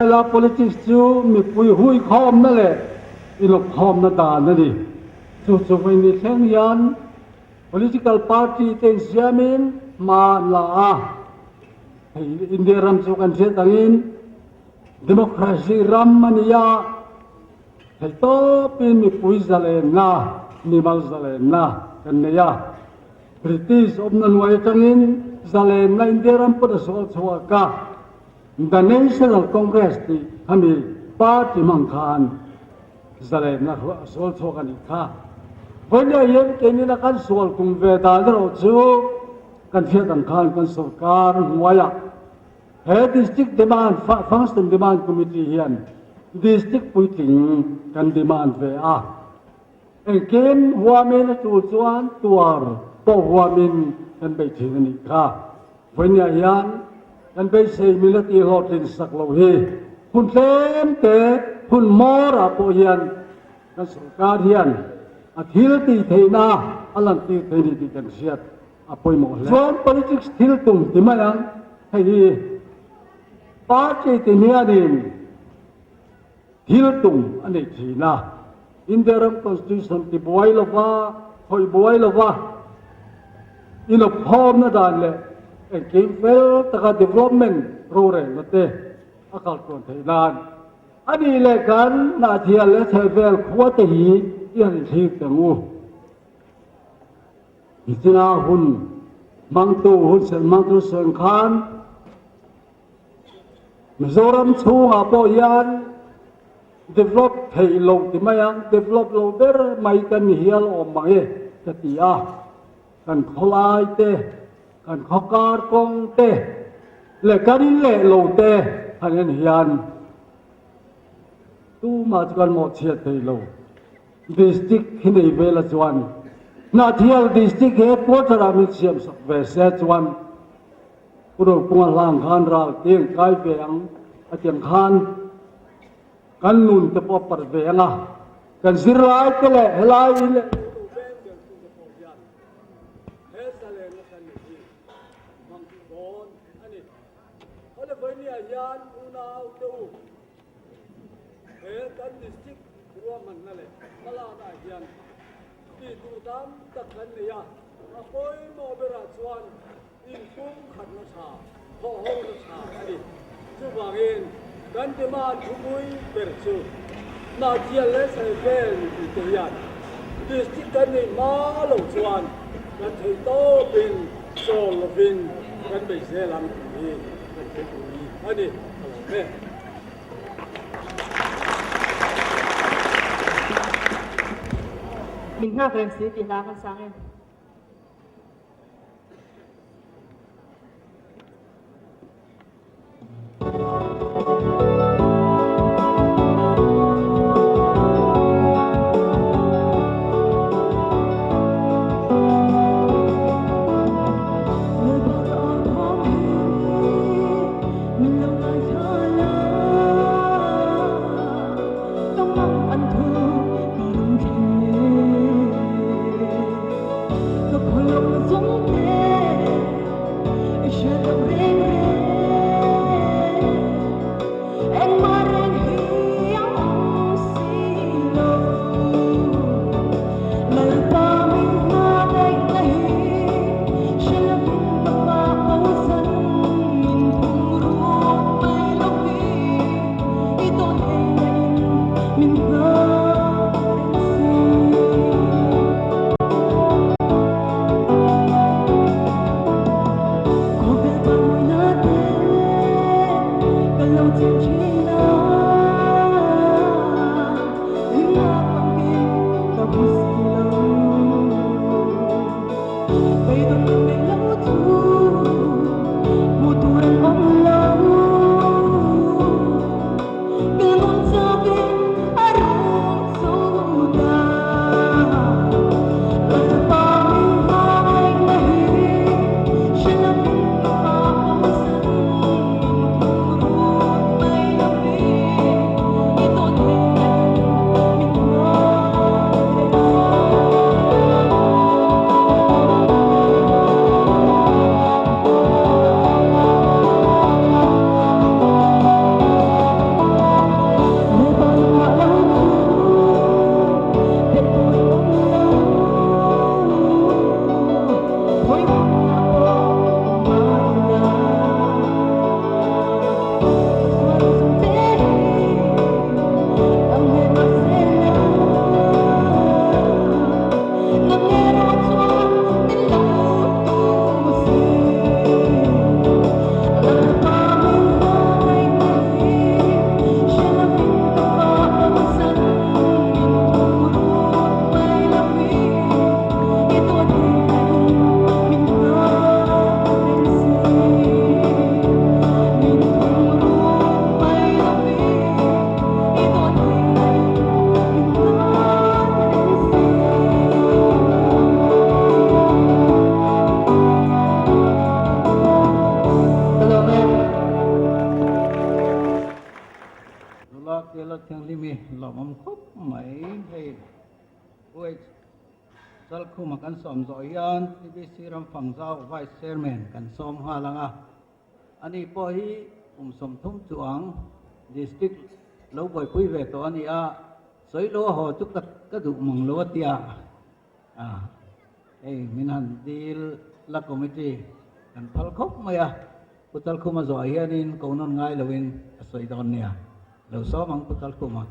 la politics chu mi pui hui khom na le ilok khom na da na ni chu mai ni thleng yan political party te siamin ma la a India ram chu kan se tangin democracy ram mania thei to pin mi pui zalen na mi mal zalen na kan ne ya British omnan wai tangin zalen na India ram pa so chwa ka The National Congress ti kami party mangkhan zale na sol chokan kha vonya yen keni na kan sol kum ve da ro chu kan phia kan khan kan sarkar huaya he district demand function demand committee hian district puiting kan demand ve a ken huamen chu chuan tuar to huamin kan be thing ni kha vonya yan kan be sei milati hotin saklo hi hun tlem te hun mora po hian kan sarkar hian athil ti theina alan ti theini ti kan siat apoi mo le so politics thil tung ti mayang hei party ti nianin thil tung ani thina interim constitution ti boilova hoi boilova ino phom na dan le Kim Fel taka development role nate akal kon thailand ani le kan na thia le thaivel khwate hi yan thik tangu itina hun mangtu hun sen mangtu sen khan Mizoram chunga po yan develop thai lo ti mayang develop lo ber mai kan hial om mange katia kan kholai te kan khokar kong te le karin le lo te hanen hian tu ma kan mo chia te lo district hinei vela chuan na thial district headquarter ami siam sak ve se chuan puro punga lang khan ral teng kai ve ang atiang khan kan nun te po par ve nga kan sirai te le helai le yan unaw tu kan district ruaman na le mala na yan ti tu dam takhan ne ya apoi mo bera chuan in kum khat na cha ho ho na cha ani chu bangin kan te ma thumui ber chu na dia le sai vel ti te yan district kan ni ma lo chuan kan thei to bin so lovin kan be se lam ni Hadi, ne? Mình nga về sự tiền đa con sang em. la kia la thiang limi lo mam khop mai hei oi sal khu ma kan som zo yan TBC ram phang zau vice chairman kan som ha langa ani po hi som thum chuang district lo boi pui ve to ani a soi lo ho chu ka du mong lo tia ei min han dil la committee kan phal khop maya putal khuma zo hianin ko non ngai lovin soi don nia lo so mang putal khuma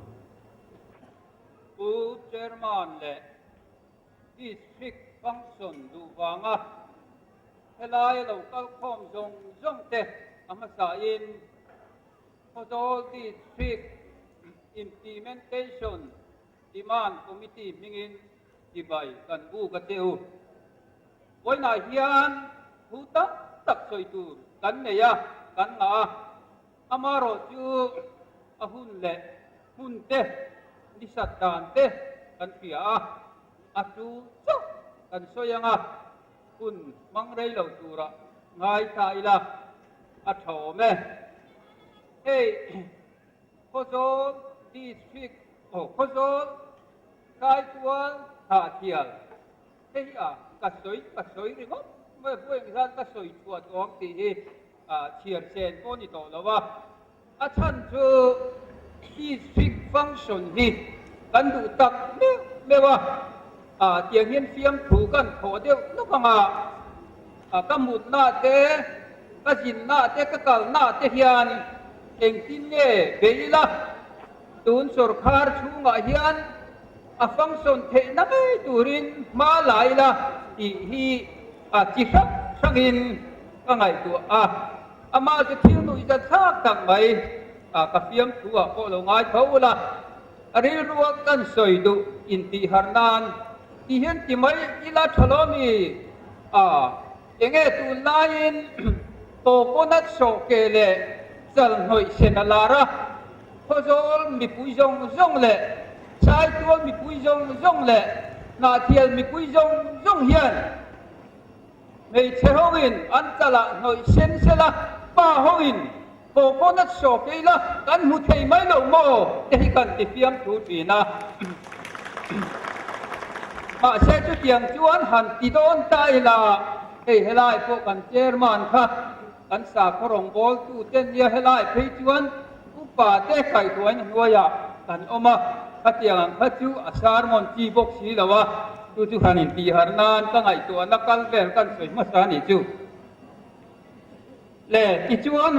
u chairman le district function du wanga helai lo kal khom zong te amasa in Hodol district implementation demand committee mingin dibai kan bu ka teu voi na hian hu tak soi tu kan ne ya kan nga amaro chu ahun le hun te nisatan te kan pia atu chu kan soyanga kun mangrei lo tura ngai ta ila a thome hey Hodol district Hodol kai tuan ha tial hey ka soi ri ngop mai buai ngan ka soi chuat ong ti hi chiar chen ko ni to lawa a chan chu district function hi kan du tak mewa tiang hian fiam thu kan tho deu no ka nga ka mut na te ka jin na te ka kal na te hian eng tin nge beila tun sarkar chunga hian a function the na mai turin ma lai la hi chi sak sangin ka ngai tu amaจะทิ้งนุยจะทากตังไหมกับเฟียมตัวพอเราง่ายเขาละรีรัวกันสวยดูอินทิหารนานที่เห็นที่ไม่อีลาทะเลาะมีเองตุลายินโตโกนัดโศกเล่จัลหน่อยเชนลาระพอจอลมีปุยจงเล่ชายตัวมีปุยจงเล่นาเทียลมีปุยจงเฮียนไม่เชื่อหงินอันตรายหน่อยเช่นเสละป้าหงินโกโกนัดโศกละกันมุทัยไม่ลงโม่ที่กันติเฟียมถูดีนะมาเชื่อจุดยังจวนหันติโดนตายละเฮลัยพวกกันเจอร์มันค่ะกันสาขรองบอลตู้เจนเยเฮลัยพิจวนอุปาเตะไก่ตัวนี้หัวยากันออกมาขัดยังขัดจูอาสารมอนจีบกสีละวะtu hanin ti harnan ka ngai tu nakal vel kan soi masani chu le ti chuan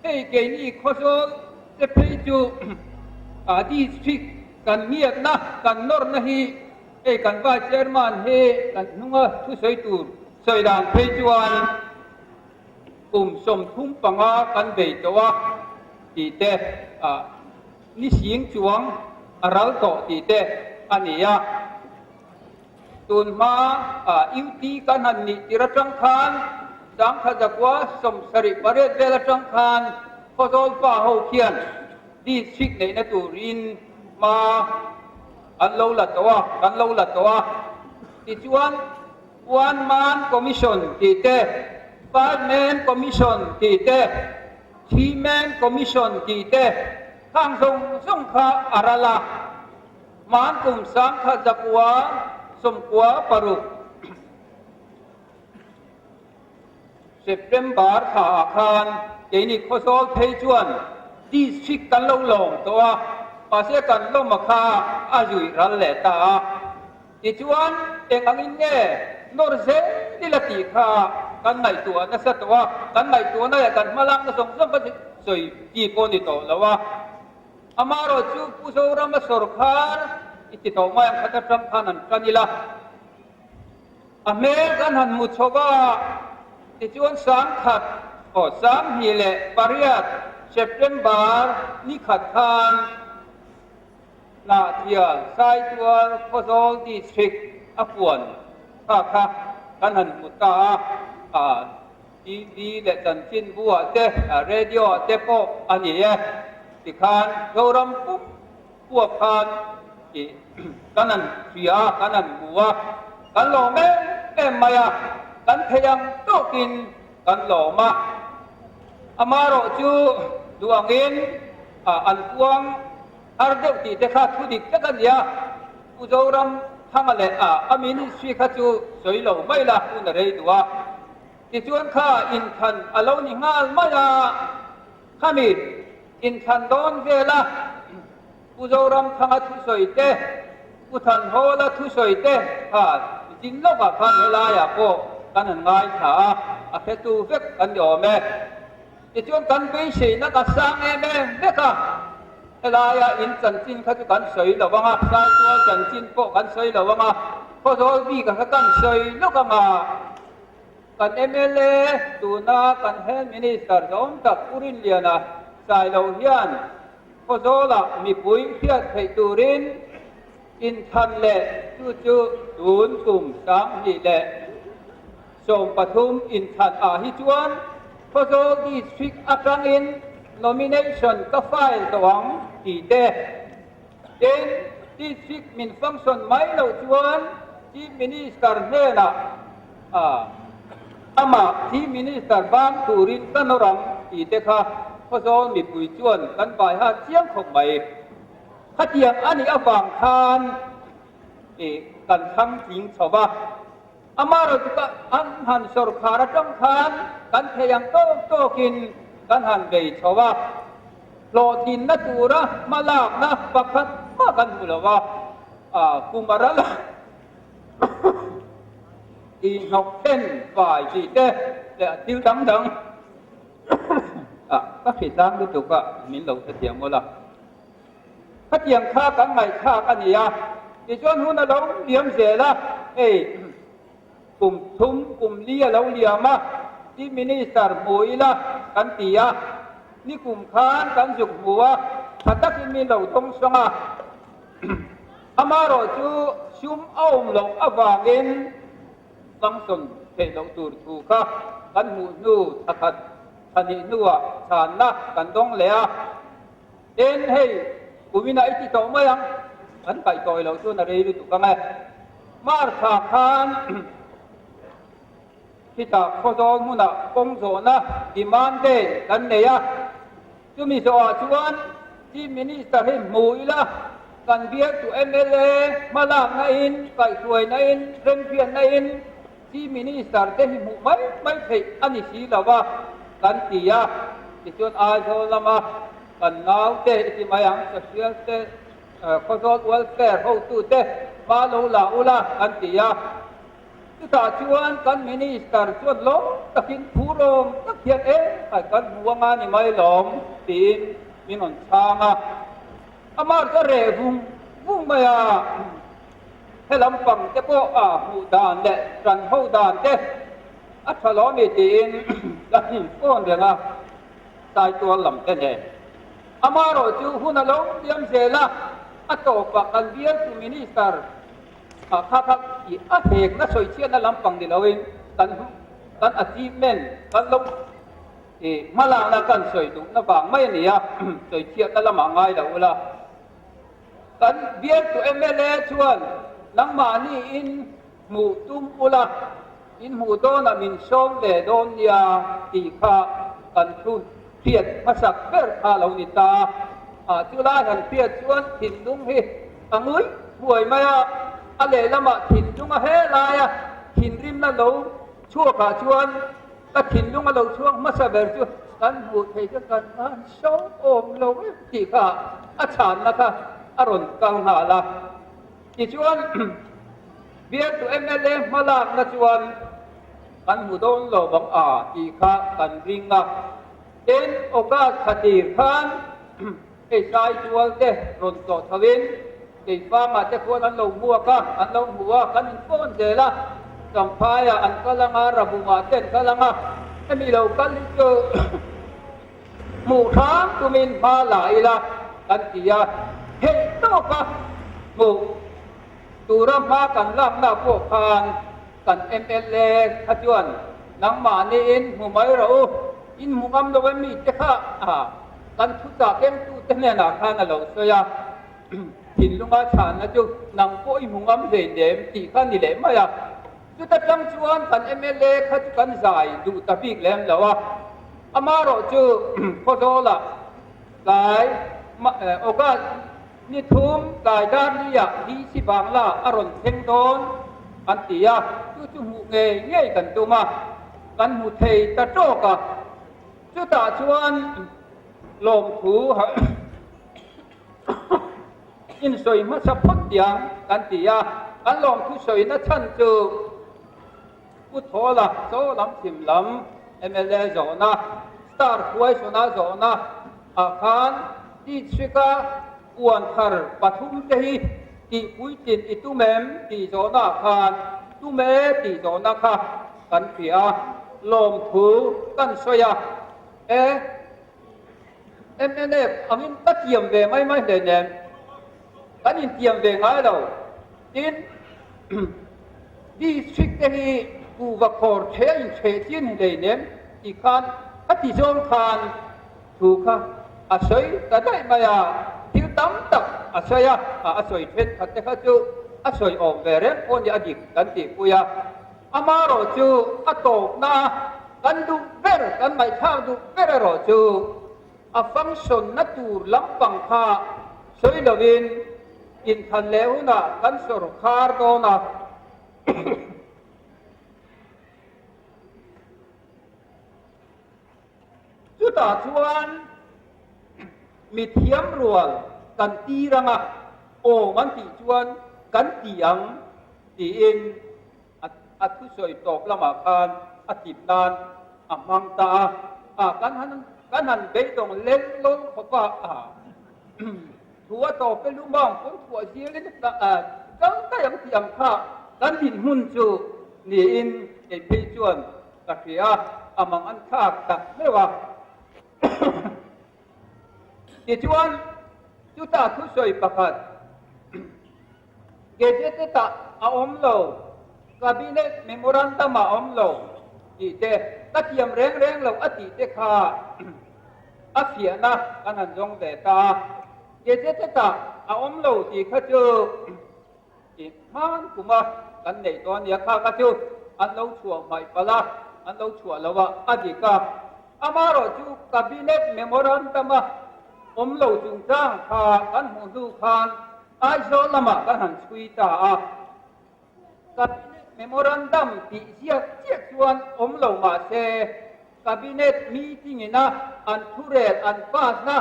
he ke ni khosol te phei chu district kan miat na kan nor na hi kan va chairman he kan nunga thu soi tur soi dan phei chuan som thum panga kan bei towa ti te ni sieng chuang aral to ti te aniaตุนมาอิวตีกันหันนิติรังคารสังขจักวะสมสริปเรศเวลจังคารพอโดนป่าหูเขียนดีชิกในนตูรินมาอันเล่าละตัวติจวนวันมันคอมมิชชั่นตีเต5 man คอมมิชชั่นตีเต3 man คอมมิชชั่นตีเตทางส่งข้าอาราลามันกลุ่มสังขจักวะสมกัวปรุเซปเทมเบอร์ขาคานเจนี่ข้อสอบเทจวนที่ชิกกันลงตัวภาษากันลงมาคาอายุรัลเลตาที่จวนเองอันนี้เนี่ยนอร์เซนิลติคากันไหนตัวนักสัตว์กันไหนตัวนั่นกันมาลังก็ส่งไปสวยจีบคนที่โตแล้วว่าอามาโรจูผู้สาวมาสรคาอิติโตมายังขัดจังขันกันนี่ละอเมริกันหันมุชว่าที่จวนสังขัดสังฮีเลปาริยัตเซปเทมเบอร์นี่ขัดขันนาเทียไซตัวโคโซลดิสทริกอฟวนค่ะกันหันมุตาทีวีและจันทินบัวเตเรดิโอเตโปอันนี้ที่ขันโยรัมปุ๊บพวกขันkanan sia kanan buah kan lo me maya kan thayang tokin kan lo ma amaro chu duangin an puang har deuh ti te kha thu dik te kan ya uzoram thanga le amin sui kha chu soi lo mai la u na rei duwa ti chuan kha in khan alo ni ngal maya khami in khan don vela uzoram thanga thu soi te uthan hola thu soi te ha jin lo ka khan hela ya ko kan ngai tha a khe tu vek kan yo me ti chuan kan pe sei na ka sang e me beka elaya in chan chin kha chu kan soi lo wanga sai tua chan chin po kan soi lo wanga ko zo bi ka kan soi lo ka ma kan MLA tu na kan health minister dom tak urin liana sai lo hian ko zo la mi pui phiat thei turin in than le chu chu tun kum sang hi le som pathum in than hi chuan ko zo district atang in nomination ka file tawang ti te then district min function mai lo chuan chief minister hena ama chief minister bang turin kanorang ti te kha ko zo mi pui chuan kan bai ha chiang khok mai khatiang ani awang khan kan thang ting choba amaro ka an han sarkar atang khan kan theyang to kin kan han bei chowa lo tin na tura malak na pakhat ma kan hulawa kumarala i học ten vài gì te để tiêu đắng đắng các thị trang đối tục mình lâu thật tiền mua là phát tiền kha cả ngày kha cả gì thì cho hun là lâu điểm gì là cùng thum cùng lia lâu lia màที่มินิสเตอร์มวยละกันตีนี่กลุ่มค้านกันจุกบัวถ้าตักมีเหล่าตรงสงอามาโรจูชุมเอาหลงอวางินสังสนเทเหล่าตูร์ถูกกันหูนูทัดทันินัวชานะกันดงเลียเอ็นให้กูมีนายที่โตมายังกันไปต่อยเหล่าจูนอะไรดูถูกกันไหมมาร์คค้านที่ตาโคโซมุนะกงโซนะดิมันเดกันเนี่ยจุมีสอชวนที่มินิสเตอร์ให้มุยละกันเบียกตัว MLA มาลางนายนไก่สวยนายนเร่งเพียนนายนที่มินิสเตอร์ได้ให้มุไม่ใช่อันนี้สิละว่ากันตีที่ชวนอาโซละมากันน้าวเตที่มายังจะเชื่อเตโคโซวัลแฟร์เขาตู้เตมาโลลาอุลากันตีที่ตาชวนกันมินิสเตอร์ชวนล้มตะกินผู้ลมตะเคียนไอ้กันหัวงานนี่ไม่ล้มตีนมีหนอนช้างอามาจะเร่วุ่งมาให้ลำปังจะก็หูดานเดรันหูดานเดอัศล้อมีตีนแล้วหินก้อนเดียวตายตัวลำเต้นเองอามาโรจูหุ่นล้มเยี่ยมเสละอัตโตปักกันเบียร์ตูมินิสเตอร์ข้าอีเหกนะสวยเชียนนะลำปังเดียวเองกันachievementกันลบมาลางนะกันสวยดูนะบางไม่เนี่ยสวยเชียนนะละมาง่ายแล้วละกันเบียร์ตัว MLA ชวนนังมานี่อินหมู่ตุ้มอุละอินหมู่โดนมินชงเดโดนยาตีข้ากันทุนเพียรมาสักเปิดข้าเหล่านิตาจุฬาหันเพียรชวนถิ่นดุงฮิงุ้ยป่วยมาอะไรละมาถิ่นดุงเฮลายถิ่นริมนั่นเราชั่วขาชวนก็ถิ่นดุงเราช่วงมาสักเบิดชวนกันบุตรเทกันชงโอมเราตีข้าอาจารย์นะคะอรุณกังหาละที่ชวนเบียร์ตัว MLA มาลากนะชวนกันหูโดนเราบังตีข้ากันริงเอ็นโอกาสขัดีขันไอ้ชายชวนเดรุนโตทวินไอ้ฟ้ามาจะควรอันเราบัวกันอันเราบัวกันก้นเจละสัมภาระอันก็ลังระบุมาเต้นก็ลังไม่มีเรากันลิเกหมู่ช้างตุมินมาหลายละกันตียาเห็นโตกันหมู่ตูรมากันล่ำหน้าพวกพานกัน MLA ขจวนนังมานี่อินหมู่ไม่เราอินหมู่กำลังมีเจ้ากันทุกจากเอ็มตู้เต้นเนี่ยนะข้าน่ะเราเสียหินลุงอาชานนะจุนังก็อินหมู่กำเดินเดิมตีข้านี่แหละไม่จุดตั้งชวนกัน MLA ขจกันใจดูตะบีกแหลมแล้วอามาเราจูโคโซละหลาย oka ni thum kai dan lia di si bangla aron theng don antia chu chu mu nge nge kan tuma kan mu thei ta to ka chu ta chuan lom thu ha in soi ma sa phot tiang kan tia kan lom thu soi na chan chu pu tho la so lam sim lam MLA zona star huai sona zona akhan ti chika uan thar pathum te hi ti puitin itumem ti zona khan tume ti zona kha kan pia lom thu kan soya MLA angin ta tiam ve mai mai le nem kan in tiam ve ngai lo tin di chik te hi ku va khor the in che chin le nem ti khan ti zon khan thu kha asoi ta dai maya til tam tak asaya asoi phet khatte kha chu asoi om vere on ya dik kan ti puya amaro chu atok na kan du ver kan mai tha du ver ro chu a function na tur lampang kha soi lovin in than leu na kan sor khar do na chu ta chuan mi thiam rual kan ti ranga o man ti chuan kan tiang ti in at thu soi tok lama khan atip nan amang ta kan han be dong len lon khopa thua to pe lu mong kon thua sia le ta kan ta yang tiam kha kan din hun chu ni in e pe chuan ta khia amang an kha ta mewa ti chuan chu ta thu soi pakhat ge je ta a om lo cabinet memorandum a om lo ti te ta tiam reng reng lo ati te kha a fia na kan han jong de ta ge je ta a om lo ti kha chu ti man kuma kan nei ton ya kha ka chu an lo chua mai pala an lo chua lawa adika amaro chu cabinet memorandum om lo chung chang kha kan hu du khan ai zo lama kan han chui ta cabinet memorandum ti sia chiak chuan om lo ma se cabinet meeting ina an thuret an pass na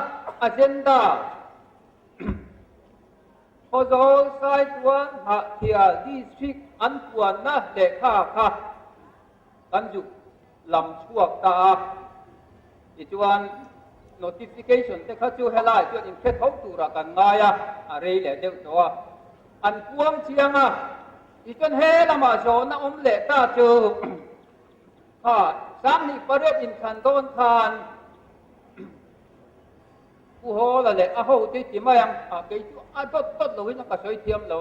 agenda Hozol sai chuan ha thia district an puan na le kha kan ju lam chuak ta ti chuan notification te kha chu helai chuan in khe thok tu ra kan ngaya rei le deuh to an puang chianga ti chuan he lama zo na om le ta chu sang ni paret in khan don khan ku ho la le a ho ti ti ma yang ke chu a tot lo hin ka soi thiam lo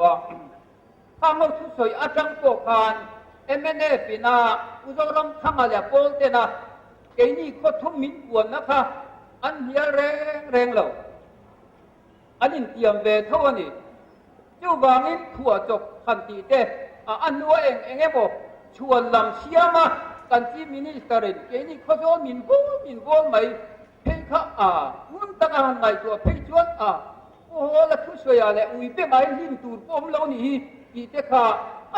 khang ho chu soi a tang ko khan MNA pina uzoram thanga le pol te na ke ni ko thum min puan na kha an hial reng lo an in tiam ve tho ni chu wangin thua chok khan ti te an nuo eng ebo chuan lam siama kan chi ministerin ke ni ko zo min bol mai phei kha mun ta ka han ngai tu phei chuan o la thu soya le ui pe mai hin tur pom lo ni hi ti te kha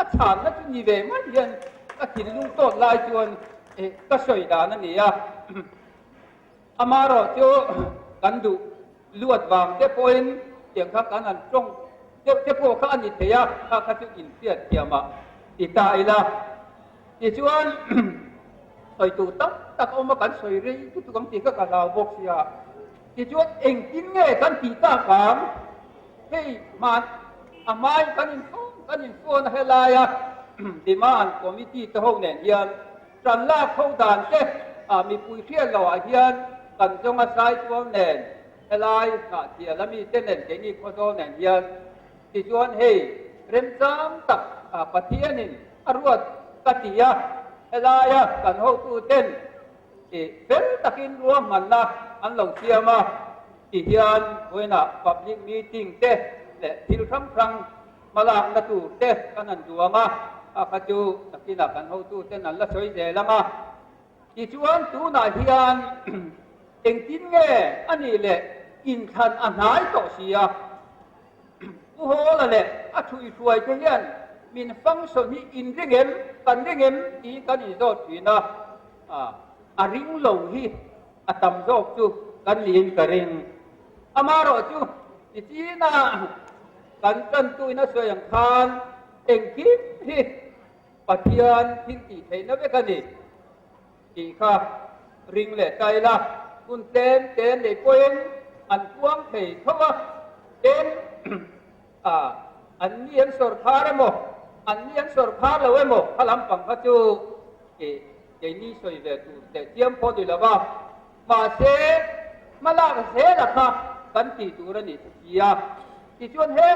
a chan na chu ni ve mai hian ka thin lung tot lai chuan ka soi da na ni amaro chu kan du luat wang te point tiang kha kan an trong te po kha ani te ya kha chu in piat tiama ti ta ila ti chuan soi tu tak oma kan soi ri tu kam ti ka lao bok sia ti chuan eng tin nge kan ti ta kam hei man amai kan in phone helaya demand committee to ho nen hian tran la khâu dan te mi pui khian lo hian kan jong a sai chuan nen helai ka tia lami te nen ke ni kho zo nen hian ti chuan hei rem cham tak pathianin aruat katia helaya kan ho tu ten fel takin ruam man na an lo siama ti hian hoina public meeting te le thil tham prang malak na tu te kanan duanga ka chu takina kan ho tu ten an la soi je lama ti chuan tu na hian eng tin nge ani le in than an hai to sia u ho la le a thui thuai te hian min function hi in ringem i kan i zo thina a ring lo hi a tam zo chu kan lin ka ring amaro chu ti chi na kan tan tu na so yang khan eng ki hi pathian thing ti theina ve ka ni ti kha ring le tai la kun ten le poin an puang thei thowa ten an nian sor phare mo an nian sor phar lo mo khalam pang kha chu ke ni soi ve tu te tiam pho di la ba ma se mala se la kha kan ti tu ra ni ya ti chuan he